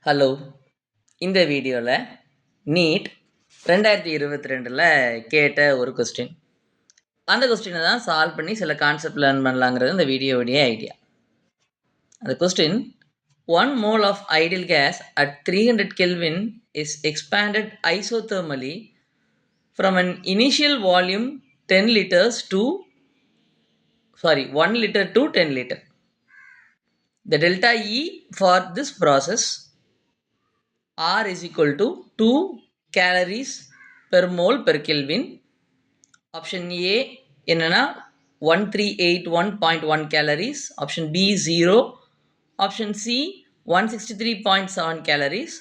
Hello. இந்த வீடியோவில் NEET 2022 கேட்ட ஒரு கொஸ்டின். அந்த கொஸ்டினை தான் சால்வ் பண்ணி சில கான்செப்ட் லேர்ன் பண்ணலாங்கிறது இந்த வீடியோவுடைய ஐடியா. அந்த question, 1 mole of ideal gas at 300 Kelvin is expanded isothermally from an initial volume 10 liters to 1 liter to 10 liter. The delta E for this process R is equal to 2 calories per mole per Kelvin. Option A என்னன்னா 1381.1 calories. Option B 0. Option C 163.7 calories.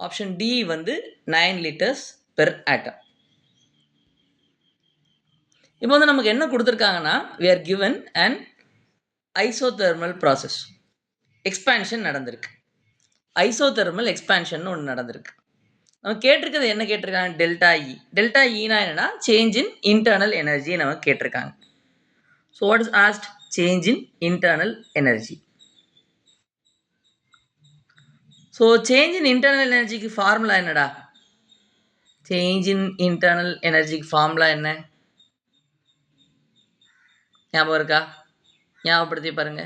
Option D வந்து 9 liters per atom. இப்போ வந்து நமக்கு என்ன கொடுத்துருக்காங்கன்னா, we are given an isothermal process. Expansion நடந்திருக்கு. Isothermal expansion ஒன்று நடந்திருக்கு. நம்ம கேட்டிருக்கிறது என்ன கேட்டிருக்காங்க? டெல்டா இ. டெல்டா இனா என்னன்னா சேஞ்ச் இன் இன்டர்னல் எனர்ஜி நம்ம கேட்டிருக்காங்க. So what is asked? Change in internal energy. So change in internal எனர்ஜிக்கு ஃபார்முலா என்னடா? சேஞ்ச் இன் இன்டர்னல் எனர்ஜிக்கு ஃபார்முலா என்ன? ஞாபகம் இருக்கா? ஞாபகப்படுத்தி பாருங்க.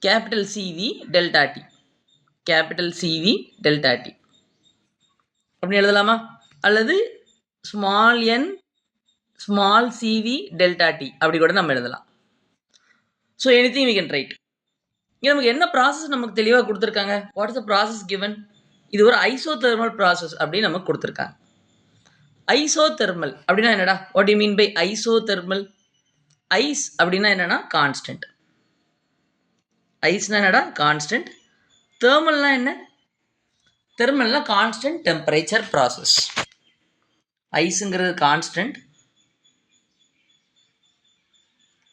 Capital C V delta T. Capital C V delta T அப்படி எழுதலாமா? அல்லது small n small C V delta T அப்படி கூட நம்ம எழுதலாம். So anything we can write. நமக்கு என்ன ப்ராசஸ் நமக்கு தெளிவாக கொடுத்துருக்காங்க. What is the process given? இது ஒரு ஐசோதெர்மல் ப்ராசஸ் அப்படின்னு நமக்கு கொடுத்துருக்காங்க. ஐசோதெர்மல் அப்படின்னா என்னடா? What you mean by isothermal? Iso அப்படின்னா என்னன்னா கான்ஸ்டன்ட். ஐஸ்னா என்னடா? கான்ஸ்டன்ட். தெர்மல்னா என்ன? தெர்மல்னா கான்ஸ்டன்ட் டெம்பரேச்சர் ப்ராசஸ். ஐஸுங்கிறது கான்ஸ்டன்ட்,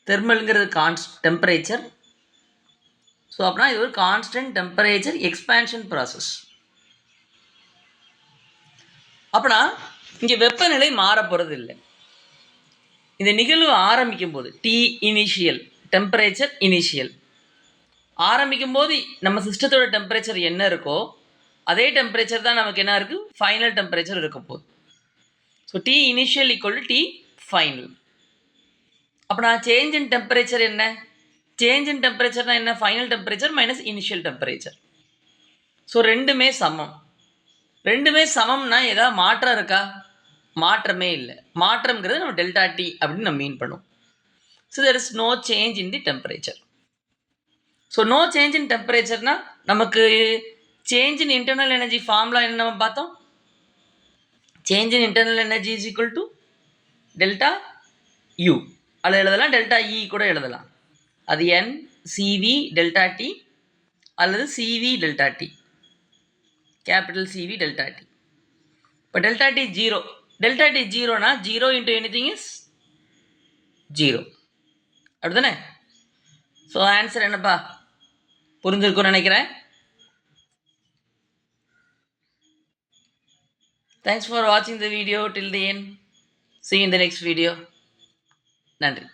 தெர்மல்ங்கிறது டெம்பரேச்சர். ஸோ அப்படின்னா இது ஒரு கான்ஸ்டன்ட் டெம்பரேச்சர் எக்ஸ்பான்ஷன் ப்ராசஸ். அப்படின்னா இங்கே வெப்பநிலை மாற போகிறது இல்லை. இந்த நிகழ்வு ஆரம்பிக்கும் போது டி இனிஷியல், டெம்பரேச்சர் இனிஷியல் ஆரம்பிக்கும் போது நம்ம சிஸ்டத்தோட டெம்பரேச்சர் என்ன இருக்கோ அதே டெம்பரேச்சர் தான் நமக்கு என்ன இருக்குது? ஃபைனல் டெம்பரேச்சர் இருக்க போகுது. So T initial equal to T final. அப்படின்னா சேஞ்ச் இன் டெம்பரேச்சர் என்ன? சேஞ்ச் இன் டெம்பரேச்சர்னா என்ன? Final temperature minus initial temperature. So ரெண்டுமே சமம். ரெண்டுமே சமம்னா ஏதாவது மாற்றம் இருக்கா? மாற்றமே இல்லை. மாற்றம்ங்கிறது நம்ம டெல்டா டி அப்படின்னு நம்ம மீன் பண்ணுவோம். So there is no change in the temperature. So no change in டெம்பரேச்சர்னா நமக்கு change in internal energy formula என்ன நம்ம பார்த்தோம்? Change in internal energy is equal to delta U. அதில் எழுதலாம், டெல்டா இ கூட எழுதலாம். அது என் சிவி டெல்டா டி அல்லது C V delta T, capital C V delta T. இப்போ delta T zero. Delta T ஜீரோனா zero into anything is zero. அப்படிதானே? So answer என்னப்பா? புரிஞ்சிருக்கும்னு நினைக்கிறேன். Thanks for watching the video till the end. See you in the next video. நன்றி.